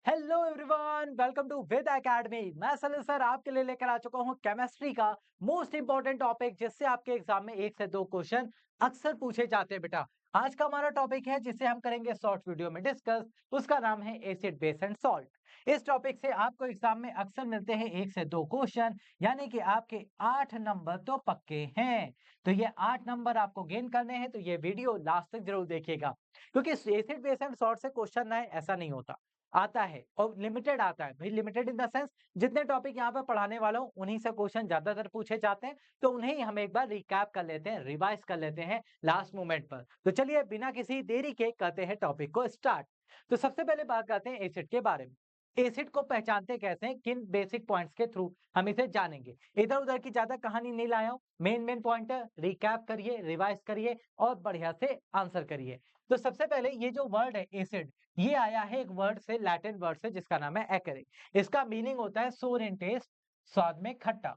Hello everyone, welcome to Ved academy. मैं Salil sir आपके लिए लेकर आ चुका हूं केमिस्ट्री का मोस्ट इंपॉर्टेंट टॉपिक, जिससे आपके एग्जाम में 1 से 2 क्वेश्चन अक्सर पूछे जाते हैं बेटा। आज का हमारा टॉपिक है जिसे हम करेंगे शॉर्ट वीडियो में डिस्कस। उसका नाम है एसिड बेस एंड सॉल्ट। इस टॉपिक से आपको एग्जाम में अक्सर मिलते हैं 1 से 2 क्वेश्चन, यानी कि आपके 8 नंबर तो पक्के हैं। तो ये 8 नंबर आपको गेन करने हैं, तो ये वीडियो लास्ट तक जरूर देखिएगा, क्योंकि एसिड बेस एंड सॉल्ट से क्वेश्चन ना ऐसा नहीं होता, आता है और लिमिटेड आता है भाई। लिमिटेड इन द सेंस जितने टॉपिक यहाँ पर पढ़ाने वाला हूँ उन्हीं से क्वेश्चन ज्यादातर पूछे जाते हैं, तो उन्हें हम एक बार रिकैप कर लेते हैं, रिवाइज कर लेते हैं लास्ट मोमेंट पर। तो चलिए बिना किसी देरी के करते हैं टॉपिक को स्टार्ट। तो सबसे पहले बात करते हैं एसिड के बारे में। एसिड को पहचानते कैसे हैं, किन बेसिक पॉइंट्स के थ्रू हम इसे जानेंगे। इधर उधर की ज्यादा कहानी नहीं लाया हूं, मेन मेन पॉइंट रिकैप करिए, रिवाइज करिए और बढ़िया से आंसर करिए। तो सबसे पहले ये जो वर्ड है एसिड, ये आया है एक वर्ड से, लैटिन वर्ड से, जिसका नाम है एक्रे। इसका मीनिंग होता है सोर इन टेस्ट, स्वाद में खट्टा।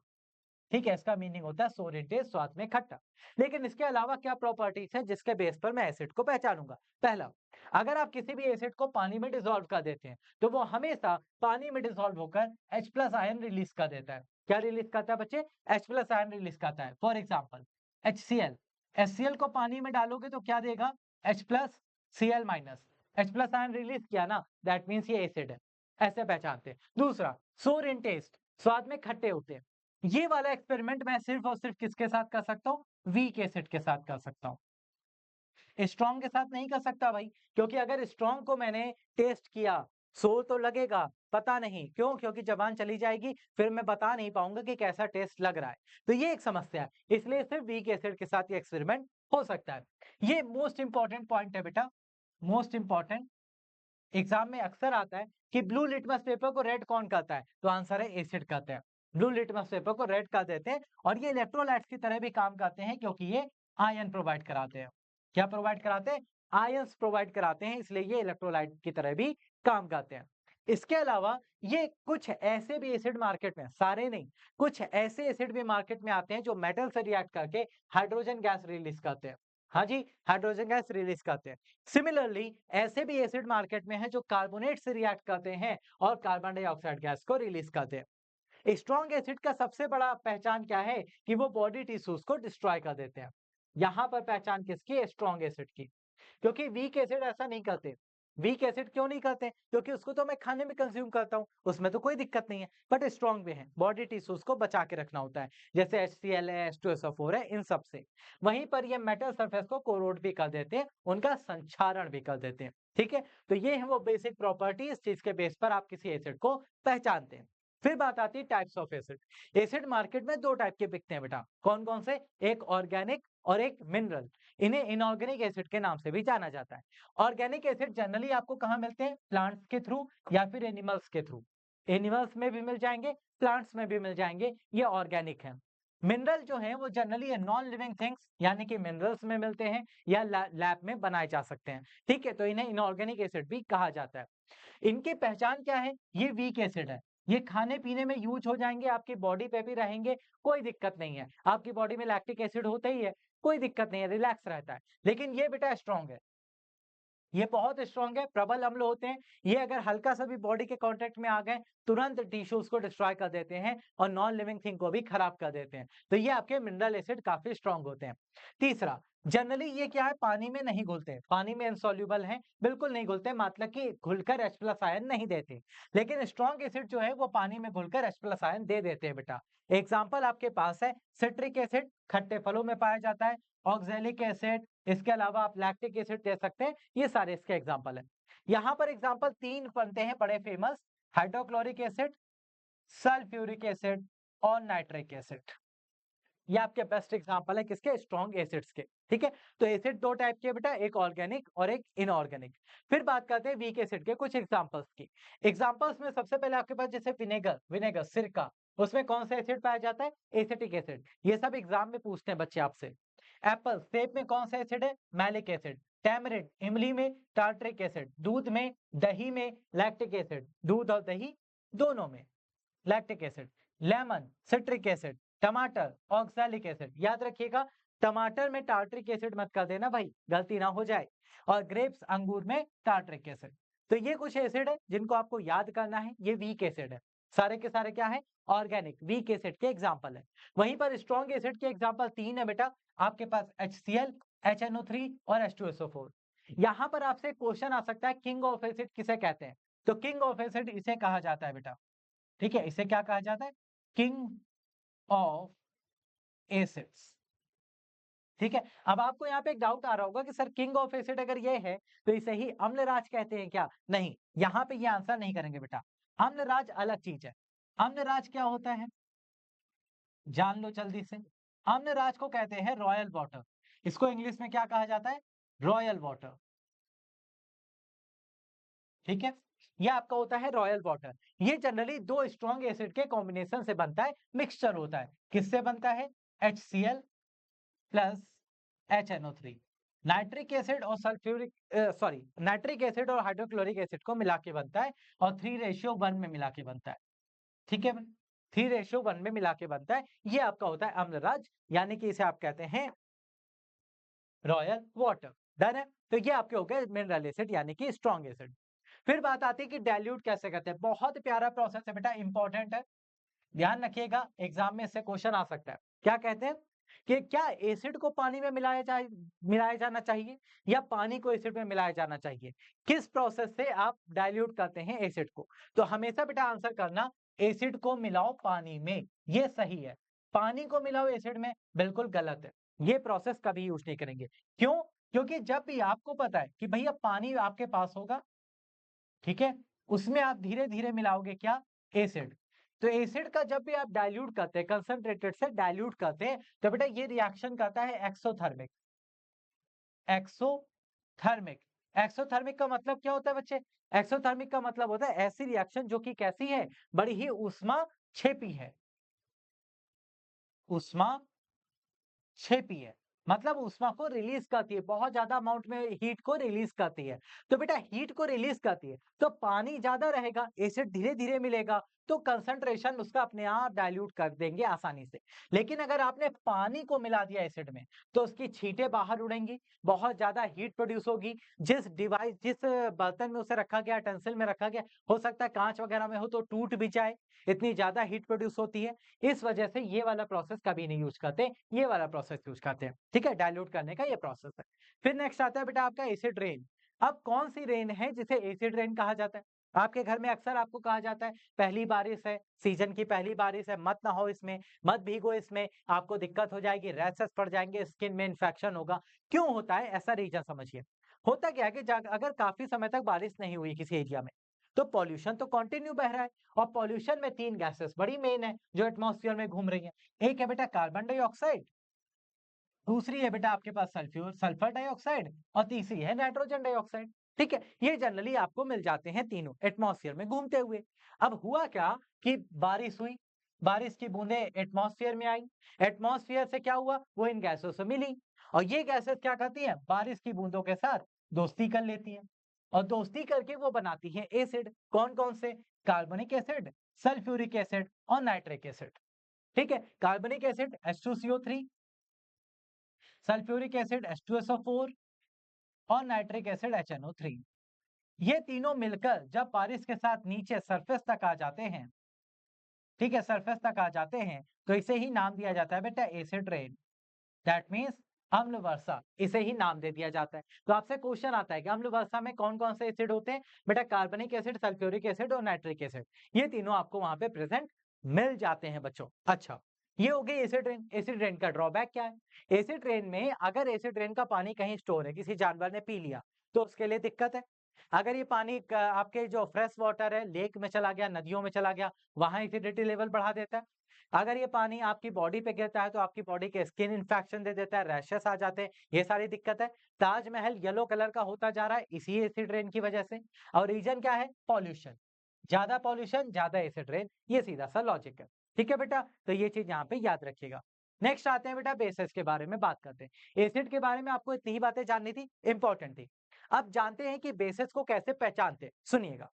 ठीक है, इसका मीनिंग होता है सोर इन टेस्ट, स्वाद में खट्टा। लेकिन इसके अलावा क्या प्रॉपर्टीज है जिसके बेस पर मैं एसिड को पहचानूंगा। पहला, अगर आप किसी भी एसिड को पानी में डिसॉल्व कर देते हैं तो वो हमेशा पानी में डिसॉल्व होकर H प्लस आयन रिलीज कर देता है। क्या रिलीज करता है बच्चे? H प्लस आयन रिलीज करता है। फॉर एग्जाम्पल HCl, HCl को पानी में डालोगे तो क्या देगा? H plus Cl minus. H plus ion release किया ना, दैट मीन्स ये एसिड है। ऐसे पहचानते हैं। दूसरा, सोर इन टेस्ट, स्वाद में खट्टे होते हैं। ये वाला एक्सपेरिमेंट मैं सिर्फ और सिर्फ किसके साथ कर सकता हूँ? वीक एसिड के साथ कर सकता हूँ, स्ट्रॉन्ग के साथ नहीं कर सकता भाई। क्योंकि अगर स्ट्रॉन्ग को मैंने टेस्ट किया, सो तो लगेगा, पता नहीं क्यों, क्योंकि जबान चली जाएगी, फिर मैं बता नहीं पाऊंगा कि कैसा टेस्ट लग रहा है। तो ये एक समस्या है, इसलिए सिर्फ वीक एसिड के साथ ये एक्सपेरिमेंट हो सकता है। ये मोस्ट इंपॉर्टेंट पॉइंट है बेटा, मोस्ट इंपॉर्टेंट। एग्जाम में अक्सर आता है कि ब्लू लिटमस पेपर को रेड कौन करता है? तो आंसर है एसिड करते हैं। ब्लू लिटमस पेपर को रेड कर देते हैं, और ये इलेक्ट्रोलाइट्स की तरह भी काम करते हैं, क्योंकि ये आयन प्रोवाइड कराते हैं। क्या प्रोवाइड कराते हैं? आयंस प्रोवाइड कराते हैं, इसलिए ये इलेक्ट्रोलाइट की तरह भी काम करते हैं। इसके अलावा ये कुछ ऐसे भी एसिड मार्केट में, सारे नहीं, कुछ ऐसे एसिड भी मार्केट में आते हैं जो मेटल से रिएक्ट करके हाइड्रोजन गैस रिलीज करते हैं। हाँ जी, हाइड्रोजन गैस रिलीज करते हैं। सिमिलरली ऐसे भी एसिड मार्केट में हैं जो कार्बोनेट से रिएक्ट करते हैं और कार्बन डाइऑक्साइड गैस को रिलीज करते हैं। स्ट्रॉन्ग एसिड का सबसे बड़ा पहचान क्या है? कि वो बॉडी टिश्यूज को डिस्ट्रॉय कर देते हैं। यहां पर पहचान किसकी है? स्ट्रॉन्ग एसिड की। क्योंकि वीक एसिड ऐसा नहीं करते। वीक एसिड क्यों नहीं करते? क्योंकि उसको तो मैं खाने में कंज्यूम करता हूँ, उसमें तो कोई दिक्कत नहीं है, बट स्ट्रॉन्ग भी है, बॉडी टिश्यूज को बचा के रखना होता है, जैसे HCl है, H2SO4 है, इन सब से। वहीं पर ये मेटल सरफेस को कोरोड भी कर देते हैं, उनका संक्षारण भी कर देते हैं। ठीक है, तो ये है वो बेसिक प्रॉपर्टी, इस चीज के बेस पर आप किसी एसिड को पहचानते हैं। फिर बात आती है types of acid. Acid market में 2 टाइप के बिकते हैं बेटा। कौन कौन से? एक ऑर्गेनिक और एक मिनरल। इन्हें इनऑर्गेनिक एसिड के नाम से भी जाना जाता है। ऑर्गेनिक एसिड जनरली आपको कहाँ मिलते हैं? प्लांट्स के थ्रू या फिर एनिमल्स के थ्रू। एनिमल्स में भी मिल जाएंगे, प्लांट्स में भी मिल जाएंगे, ये ऑर्गेनिक है। मिनरल जो है वो जनरली नॉन लिविंग थिंग्स, यानी कि मिनरल्स में मिलते हैं या लैब में बनाए जा सकते हैं। ठीक है, तो इन्हें इनऑर्गेनिक एसिड भी कहा जाता है। इनकी पहचान क्या है? ये वीक एसिड है, ये खाने पीने में यूज हो जाएंगे, आपकी बॉडी पे भी रहेंगे, कोई दिक्कत नहीं है। आपकी बॉडी में लैक्टिक एसिड होता ही है, कोई दिक्कत नहीं है, रिलैक्स रहता है। लेकिन ये बेटा स्ट्रॉन्ग है, ये बहुत स्ट्रॉन्ग है, प्रबल अम्ल होते हैं। ये अगर हल्का सा भी बॉडी के कांटेक्ट में आ गए, तुरंत टिश्यूज को डिस्ट्रॉय कर देते हैं और नॉन लिविंग थिंग को भी खराब कर देते हैं। तो ये आपके मिनरल एसिड काफी स्ट्रॉन्ग होते हैं। तीसरा, जनरली ये क्या है? पानी में नहीं घुलते हैं, पानी में इनसॉल्युबल हैं, बिल्कुल नहीं घुलते, मतलब कि घुलकर H प्लस आयन नहीं देते। लेकिन स्ट्रॉन्ग एसिड जो है वो पानी में घुलकर H प्लस आयन दे देते हैं बेटा। एग्जाम्पल आपके पास है सिट्रिक एसिड, खट्टे फलों में पाया जाता है। ऑक्जेलिक एसिड, इसके अलावा आप लैक्टिक एसिड दे सकते हैं, ये सारे इसके एग्जाम्पल हैं। यहाँ पर एग्जाम्पल 3 बनते हैं बड़े famous: hydrochloric acid, sulphuric acid और नाइट्रिक एसिड। ये आपके बेस्ट एग्जांपल है किसके? स्ट्रॉन्ग एसिड्स के। ठीक है, तो एसिड 2 टाइप के बेटा, एक ऑर्गेनिक और एक इनऑर्गेनिक। फिर बात करते हैं वीक एसिड के कुछ एग्जांपल्स की। एग्जांपल्स में सबसे पहले आपके पास जैसे विनेगर, विनेगर सिरका, उसमें कौन सा एसिड पाया जाता है? Acetic acid. ये सब एग्जाम में पूछते हैं बच्चे आपसे। एप्पल, सेब में कौन सा एसिड है? Malic acid. टैमरिंड, इमली में टार्ट्रिक एसिड। दूध में, दही में लैक्टिक एसिड, दूध और दही दोनों में lactic acid. Lemon, citric acid. टमाटर, ऑक्सैलिक एसिड। याद रखिएगा, टमाटर में टार्ट्रिक एसिड मत कर देना भाई, गलती ना हो जाए। और ग्रेप्स, अंगूर में टार्ट्रिक एसिड। तो ये कुछ एसिड है जिनको आपको याद करना है, ये वीक एसिड है। सारे के सारे क्या है? ऑर्गेनिक वीक एसिड के एग्जाम्पल है। वहीं पर स्ट्रॉन्ग एसिड के एग्जाम्पल 3 है बेटा, आपके पास HCl, HNO3 और H2SO4। यहाँ पर आपसे क्वेश्चन आ सकता है किंग ऑफ एसिड किसे कहते हैं? तो किंग ऑफ एसिड इसे कहा जाता है बेटा, ठीक है, इसे क्या कहा जाता है? King of acids. ठीक है, अब आपको यहाँ पे एक डाउट आ रहा होगा कि सर किंग ऑफ एसिड अगर ये है तो इसे ही अम्लराज कहते हैं क्या? नहीं, यहाँ पे ये आंसर नहीं करेंगे बेटा। अम्लराज अलग चीज है। अम्लराज क्या होता है जान लो जल्दी से। अम्लराज को कहते हैं रॉयल वाटर। इसको इंग्लिश में क्या कहा जाता है? Royal water. ठीक है, ये आपका होता है रॉयल वाटर। ये जनरली दो स्ट्रॉन्ग एसिड के कॉम्बिनेशन से बनता है, मिक्सचर होता है। किससे बनता है? HCl plus HNO3। Nitric acid और सल्फ्यूरिक सॉरी नाइट्रिक एसिड और हाइड्रोक्लोरिक एसिड को मिला के बनता है और 3:1 में मिला के बनता है। ठीक है, 3:1 में मिला के बनता है। ये आपका होता है अम्लराज, यानी कि इसे आप कहते हैं रॉयल वाटर। डन है, तो ये आपके हो गए मिनरल एसिड यानी कि स्ट्रॉन्ग एसिड। फिर बात आती है कि डाइल्यूट कैसे करते हैं। बहुत प्यारा प्रोसेस है बेटा, इंपॉर्टेंट है, ध्यान रखिएगा, एग्जाम में इससे क्वेश्चन आ सकता है। क्या कहते हैं कि क्या एसिड को पानी में मिलाया जाना चाहिए या पानी को एसिड में मिलाया जाना चाहिए? किस प्रोसेस से आप डाइल्यूट करते हैं एसिड को? तो हमेशा बेटा आंसर करना एसिड को मिलाओ पानी में, ये सही है। पानी को मिलाओ एसिड में बिल्कुल गलत है। ये प्रोसेस कभी यूज नहीं करेंगे। क्यों? क्योंकि जब भी आपको पता है कि भैया पानी आपके पास होगा, ठीक है, उसमें आप धीरे धीरे मिलाओगे क्या? एसिड। तो एसिड का जब भी आप डाइल्यूट करते हैं, कंसंट्रेटेड से डाइल्यूट करते हैं, तो बेटा ये रिएक्शन करता है एक्सोथर्मिक। एक्सोथर्मिक, एक्सोथर्मिक का मतलब क्या होता है बच्चे? एक्सोथर्मिक का मतलब होता है ऐसी रिएक्शन जो कि कैसी है? बड़ी ही ऊष्मा क्षेपी है। ऊष्मा क्षेपी है मतलब ऊष्मा को रिलीज करती है, बहुत ज्यादा अमाउंट में हीट को रिलीज करती है। तो बेटा हीट को रिलीज करती है तो पानी ज्यादा रहेगा, एसिड धीरे धीरे मिलेगा, तो कंसंट्रेशन उसका अपने आप डाइल्यूट कर देंगे आसानी से। लेकिन अगर आपने पानी को मिला दिया एसिड में तो उसकी छींटे बाहर उड़ेंगी, बहुत ज्यादा हीट प्रोड्यूस होगी। जिस बर्तन में उसे रखा गया, टेंसिल में रखा गया, हो सकता है कांच वगैरह में हो तो टूट भी जाए, इतनी ज्यादा हीट प्रोड्यूस होती है। इस वजह से ये वाला प्रोसेस कभी नहीं यूज करते, ये वाला प्रोसेस यूज करते हैं। ठीक है, डाइल्यूट करने का ये प्रोसेस है। फिर नेक्स्ट आता है बेटा आपका एसिड रेन। अब कौन सी रेन है जिसे एसिड रेन कहा जाता है? आपके घर में अक्सर आपको कहा जाता है पहली बारिश है, सीजन की पहली बारिश है, मत ना हो इसमें, मत भीगो इसमें, आपको दिक्कत हो जाएगी, रैशेस पड़ जाएंगे, स्किन में इन्फेक्शन होगा। क्यों होता है ऐसा? रीजन समझिए। होता क्या है कि अगर काफी समय तक बारिश नहीं हुई किसी एरिया में तो पॉल्यूशन तो कंटिन्यू बह रहा है, और पॉल्यूशन में 3 गैसेस बड़ी मेन है जो एटमॉस्फेयर में घूम रही है। एक है बेटा कार्बन डाइऑक्साइड, दूसरी है बेटा आपके पास सल्फर डाइऑक्साइड, और तीसरी है नाइट्रोजन डाइऑक्साइड। ठीक है, ये जनरली आपको मिल जाते हैं तीनों एटमॉस्फेयर में घूमते हुए। अब हुआ क्या कि बारिश हुई, बारिश की बूंदें एटमॉस्फेयर में आई, एटमॉस्फेयर से क्या हुआ? वो इन गैसों से मिली, और ये गैसेस क्या करती हैं? बारिश की बूंदों के साथ दोस्ती कर लेती हैं, और दोस्ती करके वो बनाती है एसिड। कौन कौन से? कार्बनिक एसिड, सल्फ्यूरिक एसिड और नाइट्रिक एसिड। ठीक है, कार्बनिक acid H2CO3, sulphuric acid H2SO4 और नाइट्रिक एसिड HNO3। ये तीनों मिलकर जब बारिश के साथ नीचे सरफेस तक आ जाते हैं, ठीक है, सरफेस तक आ जाते हैं, तो इसे ही नाम दिया जाता है बेटा एसिड रेन। दैट मीन्स अम्ल वर्षा, इसे ही नाम दे दिया जाता है। तो आपसे क्वेश्चन आता है कि अम्ल वर्षा में कौन कौन से एसिड होते हैं? बेटा कार्बनिक एसिड, सल्फ्यूरिक एसिड और नाइट्रिक एसिड, ये तीनों आपको वहां पे प्रेजेंट मिल जाते हैं बच्चों। अच्छा, ये हो गई एसिड रेन। एसिड रेन का ड्रॉबैक क्या है? एसिड रेन में अगर एसिड रेन का पानी कहीं स्टोर है, किसी जानवर ने पी लिया, तो उसके लिए दिक्कत है। अगर ये पानी आपके जो फ्रेश वाटर है, लेक में चला गया, नदियों में चला गया, वहां एसिडिटी लेवल बढ़ा देता है। अगर ये पानी आपकी बॉडी पे गिरता है तो आपकी बॉडी के स्किन इन्फेक्शन दे देता है, रैशेस आ जाते हैं, ये सारी दिक्कत है। ताजमहल येलो कलर का होता जा रहा है इसी एसिड रेन की वजह से। और रीजन क्या है? पॉल्यूशन, ज्यादा पॉल्यूशन ज्यादा एसिड रेन, ये सीधा सा लॉजिक है। ठीक है बेटा, तो ये चीज यहाँ पे याद रखिएगा। नेक्स्ट आते हैं बेटा बेसिस के बारे में बात करते हैं। एसिड के बारे में आपको इतनी ही बातें जाननी थी, इंपॉर्टेंट थी। अब जानते हैं कि बेसिस को कैसे पहचानते हैं, सुनिएगा।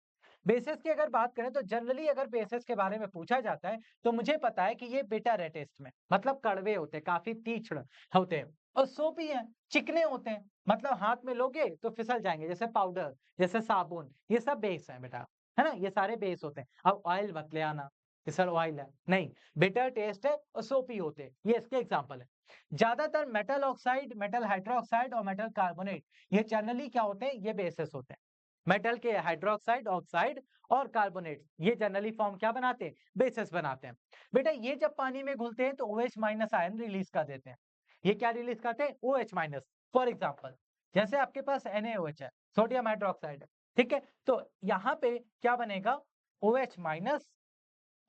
बेसिस की अगर बात करें तो जनरली अगर बेसिस के बारे में पूछा जाता है तो मुझे पता है कि ये बिटर है टेस्ट में, मतलब कड़वे होते हैं, काफी तीक्ष्ण होते हैं। और सोपी है, चिकने होते हैं, मतलब हाथ में लोगे तो फिसल जाएंगे, जैसे पाउडर, जैसे साबुन, ये सब बेस है बेटा, है ना, ये सारे बेस होते हैं। अब ऑयल मत ले आना कि सर ऑयल है, नहीं, बिटर टेस्ट है और सोपी होते हैं, ये इसके एग्जाम्पल है। ज्यादातर मेटल ऑक्साइड, मेटल हाइड्रोक्साइड और मेटल कार्बोनेट, ये जनरली क्या होते हैं, ये बेसिस होते हैं। मेटल के हाइड्रोक्साइड, ऑक्साइड और कार्बोनेट, ये जनरली फॉर्म क्या बनाते हैं, बेसिस बनाते हैं। बेटा ये जब पानी में घुलते हैं तो OH माइनस आयन रिलीज कर देते हैं। ये क्या रिलीज करते हैं, OH माइनस। फॉर एग्जाम्पल जैसे आपके पास NaOH है, सोडियम हाइड्रोक्साइड है, ठीक है, तो यहाँ पे क्या बनेगा, OH माइनस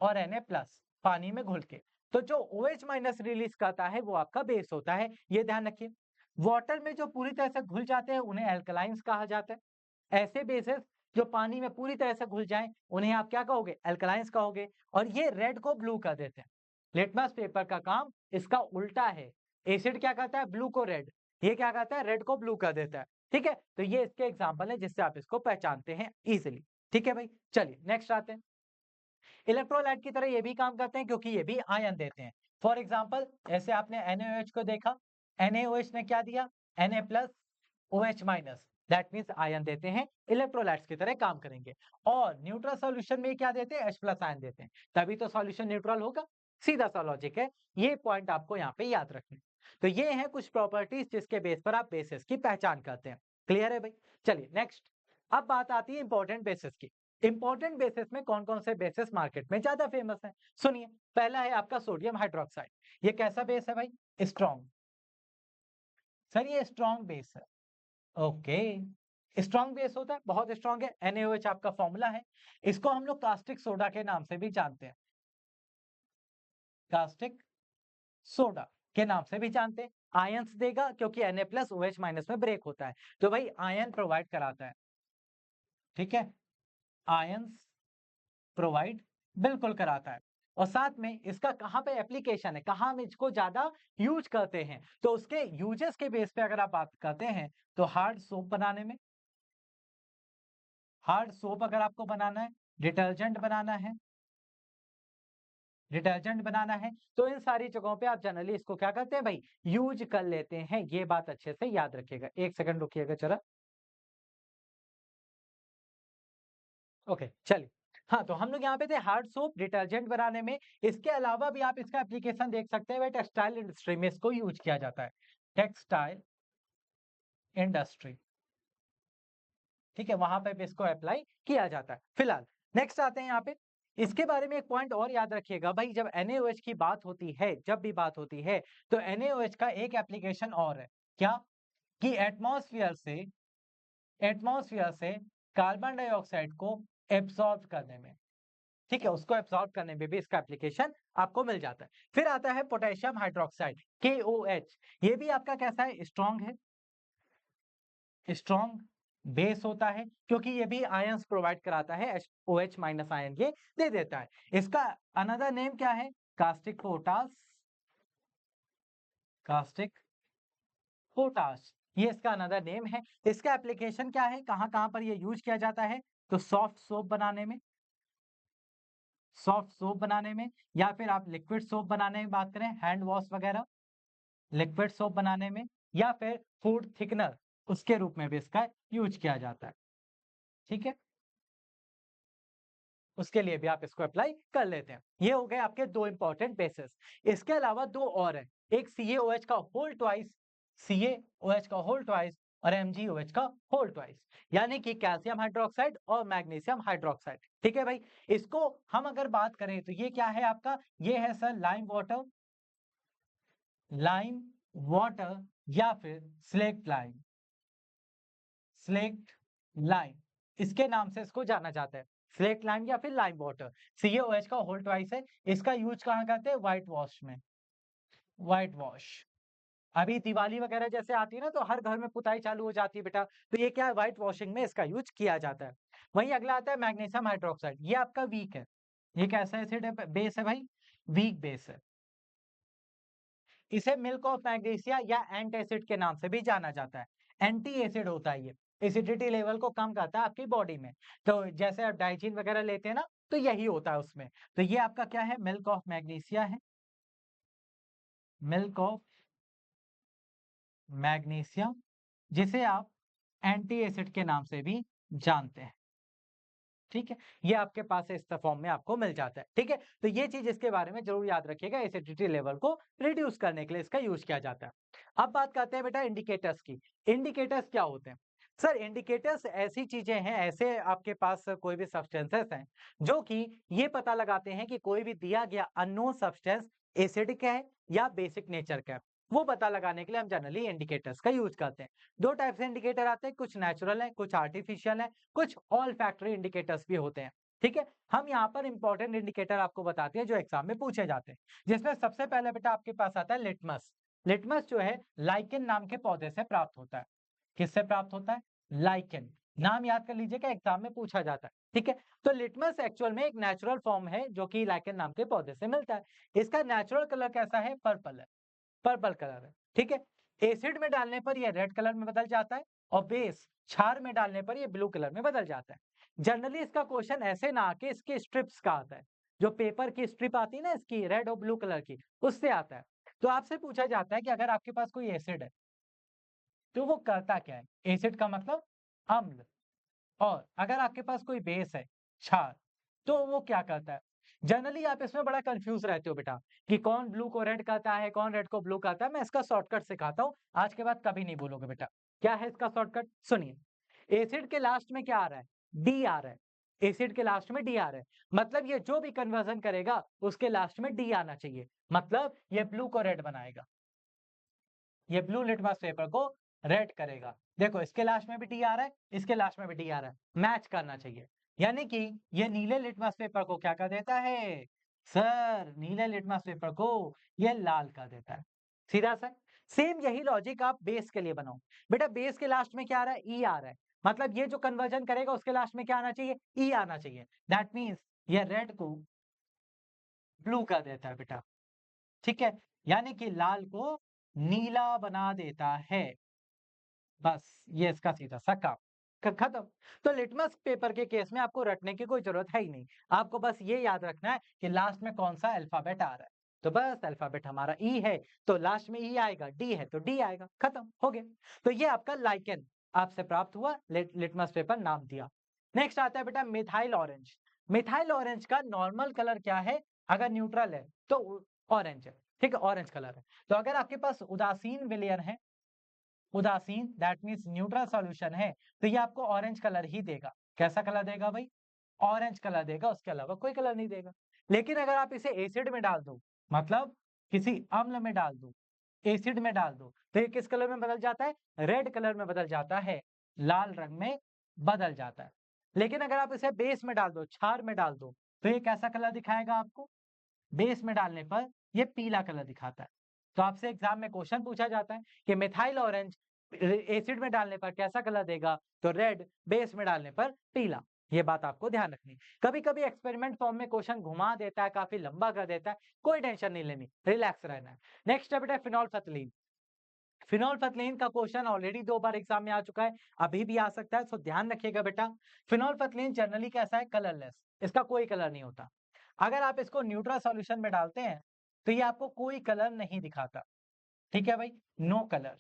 और Na प्लस पानी में घुल के, तो जो OH माइनस रिलीज करता है वो आपका बेस होता है, ये ध्यान रखिए। वाटर में जो पूरी तरह से घुल जाते हैं उन्हें एल्कलाइंस कहा जाता है। ऐसे बेसिस जो पानी में पूरी तरह से घुल जाएं उन्हें आप क्या कहोगे, एल्कलाइंस कहोगे। और ये रेड को ब्लू कर देते हैं। लिटमस पेपर का काम इसका उल्टा है। एसिड क्या करता है, ब्लू को रेड, ये क्या करता है, रेड को ब्लू कर देता है। ठीक है, तो ये इसके एग्जाम्पल है जिससे आप इसको पहचानते हैं इजिली। ठीक है भाई, चलिए नेक्स्ट आते हैं। इलेक्ट्रोलाइट की तरह ये भी काम करते हैं क्योंकि ये भी आयन देते हैं। फॉर एग्जाम्पल जैसे आपने NaOH को देखा, NaOH ने क्या दिया, Na plus OH minus, that means ion देते हैं, इलेक्ट्रोलाइट्स की तरह काम करेंगे। और न्यूट्रल सॉल्यूशन में क्या देते हैं, H प्लस आयन देते हैं, तभी तो सॉल्यूशन न्यूट्रल होगा। सीधा सा लॉजिक है, ये पॉइंट आपको यहाँ पे याद रखना। तो ये है कुछ प्रॉपर्टीज जिसके बेस पर आप बेसिस की पहचान करते हैं। क्लियर है भाई, चलिए नेक्स्ट। अब बात आती है इंपॉर्टेंट बेसिस की। इंपॉर्टेंट बेसिस में कौन कौन से बेसिस मार्केट में ज्यादा फेमस है, सुनिए। पहला है आपका सोडियम हाइड्रोक्साइड। ये कैसा बेस है भाई, स्ट्रॉन्ग। सर ये स्ट्रॉन्ग बेस है, ओके, स्ट्रॉन्ग बेस होता है, बहुत स्ट्रॉन्ग है। NaOH आपका फॉर्मूला है। इसको हम लोग कास्टिक सोडा के नाम से भी जानते हैं, कास्टिक सोडा के नाम से भी जानते हैं। आयंस देगा क्योंकि Na प्लस OH माइनस में ब्रेक होता है, तो भाई आयन प्रोवाइड कराता है। ठीक है, आयंस प्रोवाइड बिल्कुल कराता है। और साथ में इसका कहां पे एप्लीकेशन है, कहां हम इसको ज्यादा यूज करते हैं, तो उसके यूजेस के बेस पे अगर आप बात करते हैं तो हार्ड सोप बनाने में, हार्ड सोप अगर आपको बनाना है, डिटर्जेंट बनाना है, डिटर्जेंट बनाना है, तो इन सारी जगहों पे आप जनरली इसको क्या करते हैं भाई, यूज कर लेते हैं। ये बात अच्छे से याद रखिएगा, एक सेकंड रुकिएगा जरा। ओके चलिए, हाँ तो हम लोग यहाँ पे थे हार्ड सोप डिटर्जेंट बनाने में। इसके अलावा भी आप इसका एप्लीकेशन देख सकते हैं, टेक्सटाइल इंडस्ट्री में इसको यूज किया जाता है, टेक्सटाइल इंडस्ट्री। ठीक है, वहां पे भी इसको अप्लाई किया जाता है। फिलहाल नेक्स्ट आते हैं यहाँ पे। इसके बारे में एक पॉइंट और याद रखिएगा भाई, जब NaOH की बात होती है, जब भी बात होती है, तो NaOH का एक एप्लीकेशन और है, क्या, कि एटमॉस्फेयर से कार्बन डाइऑक्साइड को एब्सॉर्ब करने में। ठीक है, उसको एब्सॉर्ब करने में भी इसका एप्लीकेशन आपको मिल जाता है। फिर आता है पोटेशियम हाइड्रोक्साइड, KOH। ये भी आपका कैसा है, स्ट्रॉन्ग है, स्ट्रॉन्ग बेस होता है क्योंकि ये भी आयंस प्रोवाइड कराता है, OH माइनस आयन ये दे देता है। इसका अनदर नेम क्या है, कास्टिक पोटास, कास्टिक पोटाश, ये इसका अनदर नेम है। इसका एप्लीकेशन क्या है, कहां कहां पर ये यूज किया जाता है, तो सॉफ्ट सोप बनाने में, सॉफ्ट सोप बनाने में, या फिर आप लिक्विड सोप बनाने में बात करें, हैंड वॉश वगैरह, लिक्विड सोप बनाने में, या फिर फूड थिकनर उसके रूप में भी इसका यूज किया जाता है। ठीक है, उसके लिए भी आप इसको अप्लाई कर लेते हैं। ये हो गए आपके दो इंपॉर्टेंट बेसिस। इसके अलावा दो और है, एक CaOH का होल ट्वाइस, CaOH का होल ट्वाइस, और MgOH का होल ट्वाइस, यानी कि कैल्शियम हाइड्रोक्साइड और मैग्नीशियम हाइड्रोक्साइड। ठीक है भाई, इसको हम अगर बात करें तो ये क्या है आपका, ये है sir lime water, lime water, या फिर स्लेक्ट लाइम, स्लेक्ट लाइम, इसके नाम से इसको जाना जाता है, स्लेक्ट लाइम या फिर लाइम वाटर। CaOH का होल ट्वाइस है, इसका यूज कहाँ करते हैं, व्हाइट वॉश में, व्हाइट वॉश। अभी दिवाली वगैरह जैसे आती है ना, तो हर घर में पुताई चालू हो जाती है बेटा, तो ये क्या है, व्हाइट वॉशिंग में इसका यूज किया जाता है। वहीं अगला आता है मैग्नीशियम हाइड्रोक्साइड, ये आपका वीक है, ये कैसा एसिड है, बेस है भाई, वीक बेस है। इसे मिल्क ऑफ मैग्नीशिया या एंट एसिड के नाम से भी जाना जाता है, एंटी एसिड होता है ये। एसिडिटी लेवल को कम करता है आपकी बॉडी में। तो जैसे आप डाइजीन वगैरह लेते हैं ना, तो यही होता है उसमें। तो ये आपका क्या है, मिल्क ऑफ मैग्नीशिया है, मिल्क ऑफ मैग्नीशिया, जिसे आप एंटी एसिड के नाम से भी जानते हैं। ठीक है, ये आपके पास इस फॉर्म में आपको मिल जाता है। ठीक है, तो ये चीज इसके बारे में जरूर याद रखिएगा, एसिडिटी लेवल को रिड्यूस करने के लिए इसका यूज किया जाता है। अब बात करते हैं बेटा इंडिकेटर्स की। इंडिकेटर्स क्या होते हैं? सर इंडिकेटर्स ऐसी चीजें हैं, ऐसे आपके पास कोई भी सब्सटेंसेस हैं जो कि ये पता लगाते हैं कि कोई भी दिया गया अननोन सब्सटेंस एसिडिक है या बेसिक नेचर का है। वो पता लगाने के लिए हम जनरली इंडिकेटर्स का यूज करते हैं। दो टाइप से इंडिकेटर आते हैं, कुछ नेचुरल है, कुछ आर्टिफिशियल है, कुछ ऑल फैक्टरी इंडिकेटर्स भी होते हैं। ठीक है, हम यहाँ पर इंपॉर्टेंट इंडिकेटर आपको बताते हैं जो एग्जाम में पूछे जाते हैं, जिसमें सबसे पहले बेटा आपके पास आता है लिटमस। लिटमस जो है लाइकेन नाम के पौधे से प्राप्त होता है। किससे प्राप्त होता है? लाइकेन। नाम याद कर लीजिएगा, एग्जाम में पूछा जाता है। ठीक है, तो लिटमस एक्चुअल में एक नेचुरल फॉर्म है जो कि लाइकेन नाम के पौधे से मिलता है। इसका नेचुरल कलर कैसा है? पर्पल है, पर्पल कलर है। ठीक है, एसिड में डालने पर ये रेड कलर में बदल जाता है और बेस क्षार में डालने पर ये ब्लू कलर में बदल जाता है। जनरली इसका क्वेश्चन ऐसे ना आके इसके स्ट्रिप्स का आता है, जो पेपर की स्ट्रिप आती है ना इसकी रेड और ब्लू कलर की, उससे आता है। तो आपसे पूछा जाता है कि अगर आपके पास कोई एसिड है तो वो करता क्या है? एसिड का मतलब अम्ल। और अगर आपके पास कोई बेस है क्षार, तो वो क्या करता है? जनरली आप इसमें बड़ा कंफ्यूज रहते हो बेटा कि कौन ब्लू को रेड कहता है, कौन रेड को ब्लू कहता है। मैं इसका शॉर्टकट सिखाता हूं, आज के बाद कभी नहीं बोलोगे बेटा। क्या है इसका शॉर्टकट? सुनिए, एसिड के लास्ट में क्या आ रहा है? डी आ रहा है। एसिड के लास्ट में डी आ रहा है, मतलब ये जो भी कन्वर्जन करेगा उसके लास्ट में डी आना चाहिए, मतलब ये ब्लू को रेड बनाएगा, ये ब्लू लिटमस पेपर को रेड करेगा। देखो इसके लास्ट में भी डी आ रहा है, इसके लास्ट में भी डी आ रहा है, मैच करना चाहिए। यानी कि ये नीले लिटमस पेपर को क्या कर देता है? सर नीले लिटमस पेपर को ये लाल कर देता है। सीधा सा सेम यही लॉजिक आप बेस के लिए बनाओ। बेटा बेस के लास्ट में क्या आ रहा है? ई आ रहा है, मतलब ये जो कन्वर्जन करेगा उसके लास्ट में क्या आना चाहिए? ई आना चाहिए। दैट मीन्स ये रेड को ब्लू कर देता है बेटा। ठीक है, यानी कि लाल को नीला बना देता है। बस ये इसका सीधा सा काम खत्म। तो लिटमस पेपर के केस में आपको रटने की कोई जरूरत है ही नहीं, आपको बस ये याद रखना है कि लास्ट में कौन सा अल्फाबेट आ रहा है। तो बस अल्फाबेट हमारा ई है तो लास्ट में ई आएगा, डी है तो डी आएगा, खत्म हो गया। तो ये आपका लाइकेन आपसे प्राप्त हुआ, लिटमस पेपर नाम दिया। नेक्स्ट आता है बेटा मिथाइल ऑरेंज। मिथाइल ऑरेंज का नॉर्मल कलर क्या है? अगर न्यूट्रल है तो ऑरेंज है। ठीक है, ऑरेंज कलर है। तो अगर आपके पास उदासीन विलयन है, उदासीन दैट मींस न्यूट्रल सॉल्यूशन है, तो ये आपको ऑरेंज कलर ही देगा। कैसा कलर देगा भाई? ऑरेंज कलर देगा, उसके अलावा कोई कलर नहीं देगा। लेकिन अगर आप इसे एसिड में डाल दो, मतलब किसी अम्ल में डाल दो, एसिड में डाल दो, तो ये किस कलर में बदल जाता है? रेड कलर में बदल जाता है, लाल रंग में बदल जाता है। लेकिन अगर आप इसे बेस में डाल दो, क्षार में डाल दो, तो ये कैसा कलर दिखाएगा आपको? बेस में डालने पर ये पीला कलर दिखाता है। तो आपसे एग्जाम में क्वेश्चन पूछा जाता है कि मिथाइल ऑरेंज एसिड में डालने पर कैसा कलर देगा? तो रेड, बेस में डालने पर पीला। ये बात आपको ध्यान रखनी। कभी कभी एक्सपेरिमेंट फॉर्म में क्वेश्चन घुमा देता है, काफी लंबा कर देता है, कोई टेंशन नहीं लेनी, रिलैक्स रहना है। नेक्स्ट है बेटा फिनोल्फथलीन। फिनोल्फथलीन का क्वेश्चन ऑलरेडी 2 बार एग्जाम में आ चुका है, अभी भी आ सकता है, सो ध्यान रखिएगा बेटा। फिनोल्फथलीन जनरली कैसा है? कलरलेस, इसका कोई कलर नहीं होता। अगर आप इसको न्यूट्रल सॉल्यूशन में डालते हैं तो ये आपको कोई कलर नहीं दिखाता। ठीक है भाई, नो कलर।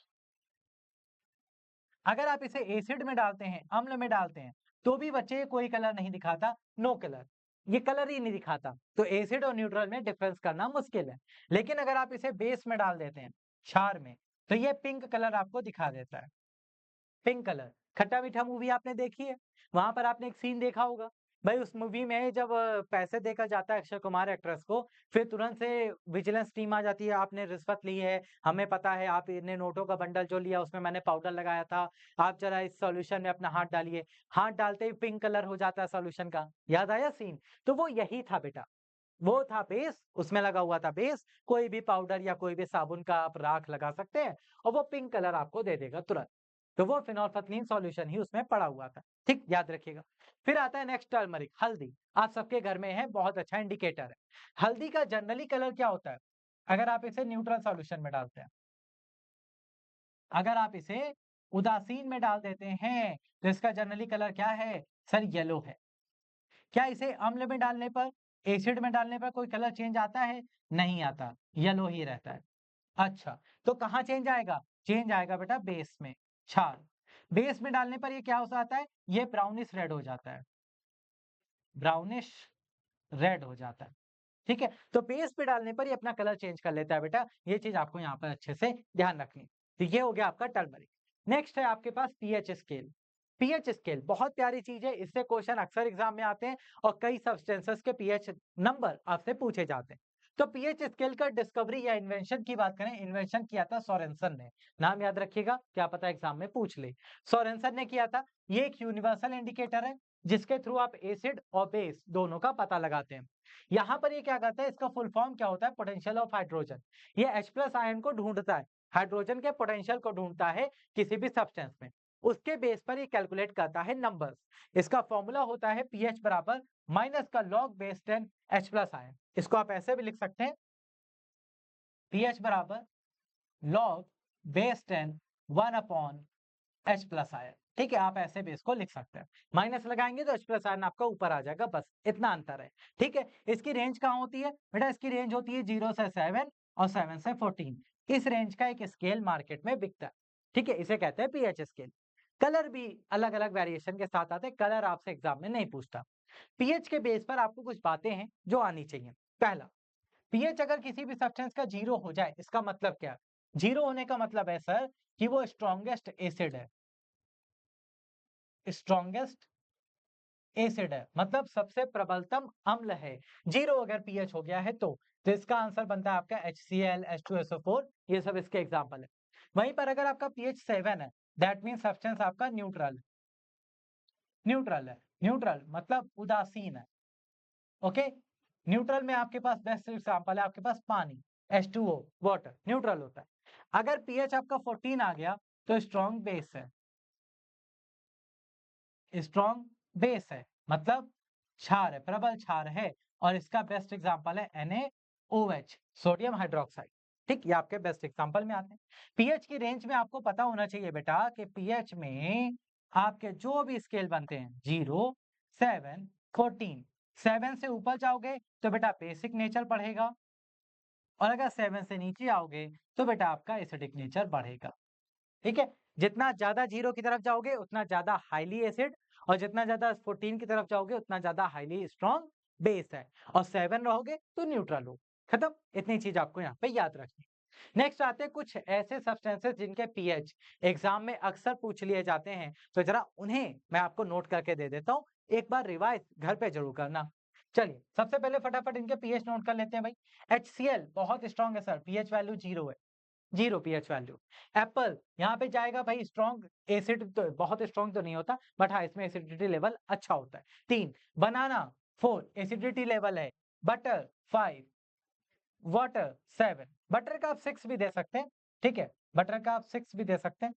अगर आप इसे एसिड में डालते हैं, अम्ल में डालते हैं, तो भी बच्चे कोई कलर नहीं दिखाता, नो कलर, ये कलर ही नहीं दिखाता। तो एसिड और न्यूट्रल में डिफरेंस करना मुश्किल है। लेकिन अगर आप इसे बेस में डाल देते हैं, क्षार में, तो ये पिंक कलर आपको दिखा देता है। Pink colour. खट्टा मीठा मूवी आपने देखी है, वहां पर आपने एक सीन देखा होगा भाई, उस मूवी में जब पैसे देकर जाता है अक्षय कुमार एक्ट्रेस को, फिर तुरंत से विजिलेंस टीम आ जाती है, आपने रिश्वत ली है, हमें पता है, आपने नोटों का बंडल जो लिया उसमें मैंने पाउडर लगाया था, आप जरा इस सॉल्यूशन में अपना हाथ डालिए। हाथ डालते ही पिंक कलर हो जाता है सॉल्यूशन का, याद आया सीन? तो वो यही था बेटा, वो था बेस, उसमें लगा हुआ था बेस, कोई भी पाउडर या कोई भी साबुन का आप राख लगा सकते हैं और वो पिंक कलर आपको दे देगा तुरंत। तो वो फिनोल्फथलीन सॉल्यूशन ही उसमें पड़ा हुआ था। ठीक, याद रखिएगा। फिर आता है नेक्स्ट टर्मरिक, हल्दी। आप सबके घर में है, बहुत अच्छा इंडिकेटर है। हल्दी का जनरली कलर क्या होता है? अगर आप इसे न्यूट्रल सॉल्यूशन में डालते हैं, अगर आप इसे उदासीन में डाल देते हैं तो इसका जनरली कलर क्या है सर? येलो है। क्या इसे अम्ल में डालने पर, एसिड में डालने पर कोई कलर चेंज आता है? नहीं आता, येलो ही रहता है। अच्छा, तो कहाँ चेंज आएगा? चेंज आएगा बेटा बेस में, क्षार। बेस में डालने पर ये क्या हो जाता है? ये ब्राउनिश रेड हो जाता है, ब्राउनिश रेड हो जाता है। ठीक है, तो बेस पे डालने पर ये अपना कलर चेंज कर लेता है बेटा, ये चीज आपको यहाँ पर अच्छे से ध्यान रखनी। तो ये हो गया आपका टर्मरिक। नेक्स्ट है आपके पास पीएच स्केल। पीएच स्केल बहुत प्यारी चीज है, इससे क्वेश्चन अक्सर एग्जाम में आते हैं और कई सब्सटेंसेस के पीएच नंबर आपसे पूछे जाते हैं। तो पीएच स्केल का डिस्कवरी या इन्वेंशन की बात करें, इन्वेंशन किया था सोरेनसन ने। नाम याद रखिएगा, क्या पता एग्जाम में पूछ ले। सोरेनसन ने किया था। ये एक यूनिवर्सल इंडिकेटर है जिसके थ्रू आप एसिड और बेस दोनों का पता लगाते हैं। यहाँ पर ये क्या करता है, इसका फुल फॉर्म क्या होता है? Potential of hydrogen. ये H प्लस आयन को ढूंढता है, हाइड्रोजन के पोटेंशियल को ढूंढता है किसी भी सब्सटेंस में। उसके बेस पर ये कैलकुलेट करता है नंबर्स। इसका फॉर्मूला होता है पीएच बराबर माइनस का log base 10 H plus ion. इसको आप ऐसे भी लिख सकते हैं, पीएच बराबर log base 10 1 upon H plus ion. ठीक है, आप ऐसे भी इसको लिख सकते हैं। माइनस लगाएंगे तो H प्लस आयन आपका ऊपर आ जाएगा, बस इतना अंतर है। ठीक है, इसकी रेंज कहाँ होती है बेटा? इसकी रेंज होती है 0 से 7 और 7 से 14। इस रेंज का एक स्केल मार्केट में बिकता है। ठीक है, इसे कहते हैं पीएच स्केल। कलर भी अलग अलग वेरिएशन के साथ आते हैं, कलर आपसे एग्जाम में नहीं पूछता। पीएच के बेस पर आपको कुछ बातें हैं जो आनी चाहिए। पहला, पीएच अगर किसी भी सब्सटेंस का 0 हो जाए, इसका मतलब क्या? 0 होने का मतलब है सर कि वो स्ट्रॉन्गेस्ट एसिड है, स्ट्रॉन्गेस्ट एसिड है, मतलब सबसे प्रबलतम अम्ल है। 0 अगर पीएच हो गया है तो इसका आंसर बनता है आपका HCl H2SO4। ये सब इसके एग्जांपल है। वहीं पर अगर आपका पीएच 7 है, दैट मीन सब्सटेंस आपका न्यूट्रल, न्यूट्रल है। न्यूट्रल मतलब उदासीन है। ओके, न्यूट्रल में आपके पास बेस्ट एग्जांपल है आपके पास पानी, H2O वाटर, न्यूट्रल होता है। अगर पीएच आपका 14 आ गया तो स्ट्रॉन्ग बेस है, स्ट्रॉन्ग बेस है, मतलब क्षार है, प्रबल क्षार है। और इसका बेस्ट एग्जांपल है NaOH, सोडियम हाइड्रोक्साइड। ठीक, ये आपके बेस्ट एग्जांपल में आते हैं। पीएच की रेंज में आपको पता होना चाहिए बेटा कि पीएच में आपके जो भी स्केल बनते हैं 0 7 14, 7 से ऊपर जाओगे तो बेटा बेसिक नेचर बढ़ेगा, और अगर 7 से नीचे आओगे तो बेटा आपका एसिडिक नेचर बढ़ेगा। ठीक है, जितना ज्यादा 0 की तरफ जाओगे उतना ज्यादा हाईली एसिड, और जितना ज्यादा 14 की तरफ जाओगे उतना ज्यादा हाईली स्ट्रॉन्ग बेस है, और 7 रहोगे तो न्यूट्रल हो। खत्म, इतनी चीज आपको यहाँ पे याद रखनी। नेक्स्ट आते हैं कुछ ऐसे सब्सटेंसेस जिनके पीएच एग्जाम में अक्सर पूछ लिए जाते हैं, तो जरा उन्हें मैं आपको नोट करके दे देता हूँ, एक बार रिवाइज घर पे जरूर करना। चलिए सबसे पहले फटाफट इनके पीएच नोट कर लेते हैं भाई। HCl बहुत स्ट्रॉन्ग है सर, पीएच वैल्यू 0 है, 0 पीएच वैल्यू। एप्पल यहाँ पे जाएगा भाई, स्ट्रॉन्ग एसिड तो बहुत स्ट्रॉन्ग तो नहीं होता, बट हाँ इसमें एसिडिटी लेवल अच्छा होता है। 3 बनाना 4 एसिडिटी लेवल है, बटर 5, वाटर 7, बटर का आप 6 भी दे सकते हैं। ठीक है, बटर का आप 6 भी दे सकते हैं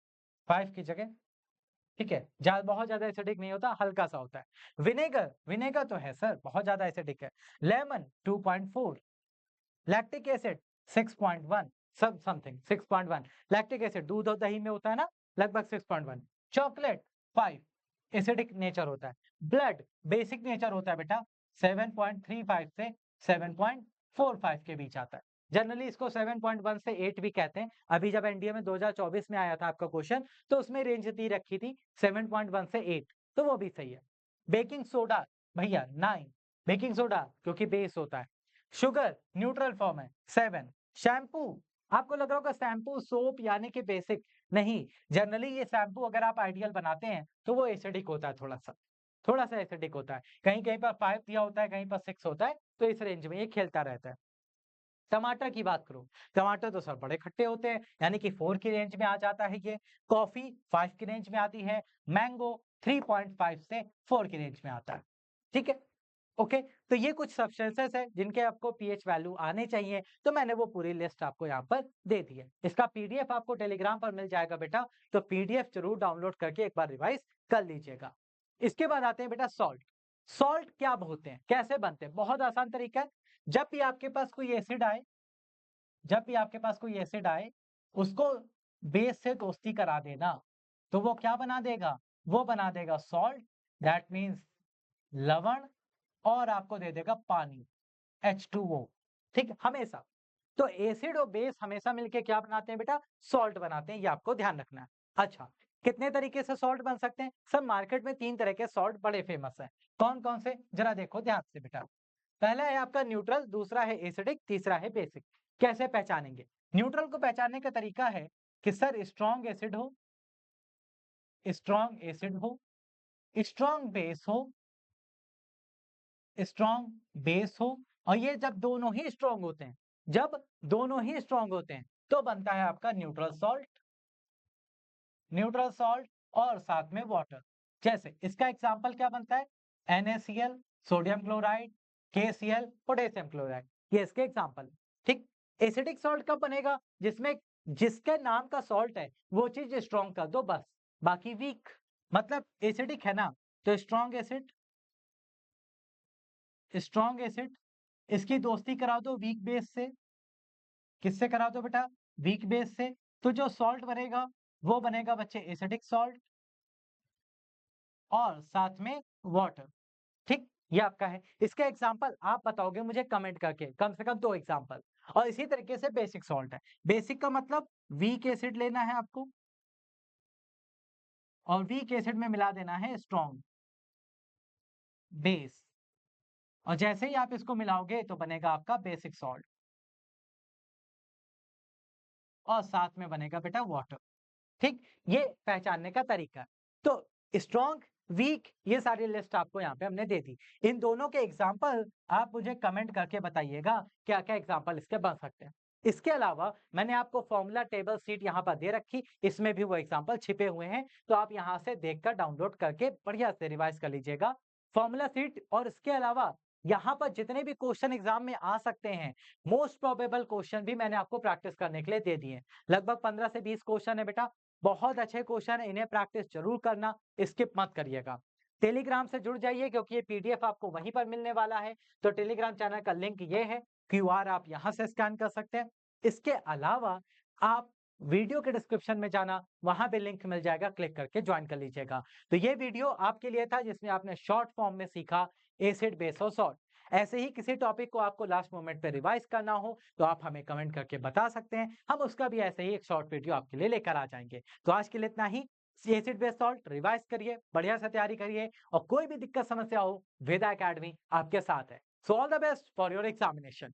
5 की जगह। ठीक है, बहुत ज्यादा एसिडिक नहीं होता, हल्का सा होता है। विनेगर, विनेगर तो है सर बहुत ज्यादा एसिडिक है। लेमन 2.4, लैक्टिक एसिड 6.1, सब समथिंग 6.1। लैक्टिक एसिड दूध और दही में होता है ना, लगभग 6.1। चॉकलेट 5 एसिडिक नेचर होता है। ब्लड बेसिक नेचर होता है बेटा, 7.35 से 7.45 के बीच आता है। जनरली इसको 7.1 से 8 भी कहते हैं। अभी जब एनडीए में 2024 में आया था आपका क्वेश्चन, तो उसमें रेंज दी रखी थी 7.1 से 8, तो वो भी सही है। बेकिंग सोडा भैया 9, बेकिंग सोडा क्योंकि बेस होता है। शुगर न्यूट्रल फॉर्म है 7। शैम्पू, आपको लग रहा होगा शैम्पू सोप यानी कि बेसिक, नहीं, जनरली ये शैम्पू अगर आप आइडियल बनाते हैं तो वो एसिडिक होता है, थोड़ा सा एसिडिक होता है। कहीं कहीं पर 5 दिया होता है, कहीं पर 6 होता है, तो इस रेंज में ये खेलता रहता है। टमाटर की बात करो, टमाटर तो सर बड़े खट्टे होते हैं, यानी कि 4 की रेंज में आ जाता है ये। कॉफी 5 की रेंज में आती है। मैंगो 3.5 से 4 की रेंज में आता है। ठीक है, ओके, तो ये कुछ सब्सटेंसेस है जिनके आपको पीएच वैल्यू आने चाहिए, तो मैंने वो पूरी लिस्ट आपको यहाँ पर दे दी है। इसका पीडीएफ आपको टेलीग्राम पर मिल जाएगा बेटा, तो पीडीएफ जरूर डाउनलोड करके एक बार रिवाइज कर लीजिएगा। इसके बाद आते हैं बेटा सॉल्ट। सॉल्ट क्या होते हैं, कैसे बनते हैं? बहुत आसान तरीका है। जब भी आपके पास कोई एसिड आए, जब भी आपके पास कोई एसिड आए, उसको बेस से दोस्ती करा देना, तो वो क्या बना देगा? वो बना देगा सॉल्ट, दैट मीन्स लवण, और आपको दे देगा पानी, H2O, ठीक है, हमेशा। तो एसिड और बेस हमेशा मिलके क्या बनाते हैं बेटा? सॉल्ट बनाते हैं, ये आपको ध्यान रखना है। अच्छा, कितने तरीके से सॉल्ट बन सकते हैं? सर मार्केट में 3 तरह के सॉल्ट बड़े फेमस हैं। कौन-कौन से? जरा देखो ध्यान से बेटा। पहला है आपका न्यूट्रल, दूसरा है एसिडिक, तीसरा है बेसिक। कैसे पहचानेंगे? न्यूट्रल को पहचानने का तरीका है कि सर स्ट्रॉन्ग एसिड हो, स्ट्रॉन्ग एसिड हो, स्ट्रॉन्ग बेस हो, स्ट्रॉन्ग बेस हो, और ये जब दोनों ही स्ट्रॉन्ग होते हैं, जब दोनों ही स्ट्रॉन्ग होते हैं, तो बनता है आपका न्यूट्रल सॉल्ट, न्यूट्रल सॉल्ट, और साथ में वाटर। जैसे इसका एग्जांपल क्या बनता है? NaCl, sodium chloride, KCl, potassium chloride, ये इसके एग्जांपल। ठीक, एसिडिक सॉल्ट कब बनेगा? जिसमें जिसके नाम का सॉल्ट है वो चीज स्ट्रॉन्ग कर दो बस, बाकी वीक। मतलब एसिडिक है ना, तो स्ट्रॉन्ग एसिड, स्ट्रॉन्ग एसिड, इसकी दोस्ती करा दो वीक बेस से। किससे करा दो बेटा? वीक बेस से। तो जो सॉल्ट बनेगा वो बनेगा बच्चे एसिडिक सॉल्ट, और साथ में वाटर। ठीक, ये आपका है। इसका एग्जांपल आप बताओगे मुझे कमेंट करके, कम से कम 2 एग्जांपल। और इसी तरीके से बेसिक सॉल्ट है। बेसिक का मतलब वीक एसिड लेना है आपको, और वीक एसिड में मिला देना है स्ट्रॉन्ग बेस, और जैसे ही आप इसको मिलाओगे तो बनेगा आपका बेसिक सॉल्ट, और साथ में बनेगा बेटा वाटर। ठीक, ये पहचानने का तरीका है। तो स्ट्रॉन्ग, वीक, ये सारी लिस्ट आपको यहाँ पे हमने दे दी। इन दोनों के एग्जाम्पल आप मुझे कमेंट करके बताइएगा क्या क्या एग्जाम्पल इसके बन सकते हैं। इसके अलावा मैंने आपको फॉर्मूला टेबल सीट यहाँ पर दे रखी, इसमें भी वो एग्जाम्पल छिपे हुए हैं, तो आप यहाँ से देखकर डाउनलोड करके बढ़िया से रिवाइज कर लीजिएगा फॉर्मूला सीट। और इसके अलावा यहाँ पर जितने भी क्वेश्चन एग्जाम में आ सकते हैं, मोस्ट प्रोबेबल क्वेश्चन भी मैंने आपको प्रैक्टिस करने के लिए दे दिए हैं। लगभग 15 से 20 क्वेश्चन है बेटा, बहुत अच्छे क्वेश्चन है, इन्हें प्रैक्टिस जरूर करना, स्किप मत करिएगा। टेलीग्राम से जुड़ जाइए क्योंकि ये पीडीएफ आपको वहीं पर मिलने वाला है। तो टेलीग्राम चैनल का लिंक ये है, क्यूआर आप यहां से स्कैन कर सकते हैं। इसके अलावा आप वीडियो के डिस्क्रिप्शन में जाना, वहां भी लिंक मिल जाएगा, क्लिक करके ज्वाइन कर लीजिएगा। तो ये वीडियो आपके लिए था जिसमें आपने शॉर्ट फॉर्म में सीखा एसिड बेस और सॉल्ट। ऐसे ही किसी टॉपिक को आपको लास्ट मोमेंट पे रिवाइज करना हो तो आप हमें कमेंट करके बता सकते हैं, हम उसका भी ऐसे ही एक शॉर्ट वीडियो आपके लिए लेकर आ जाएंगे। तो आज के लिए इतना ही। एसिड बेस सॉल्ट रिवाइज करिए, बढ़िया से तैयारी करिए, और कोई भी दिक्कत समस्या हो वेदा एकेडमी आपके साथ है। So all the best for your examination.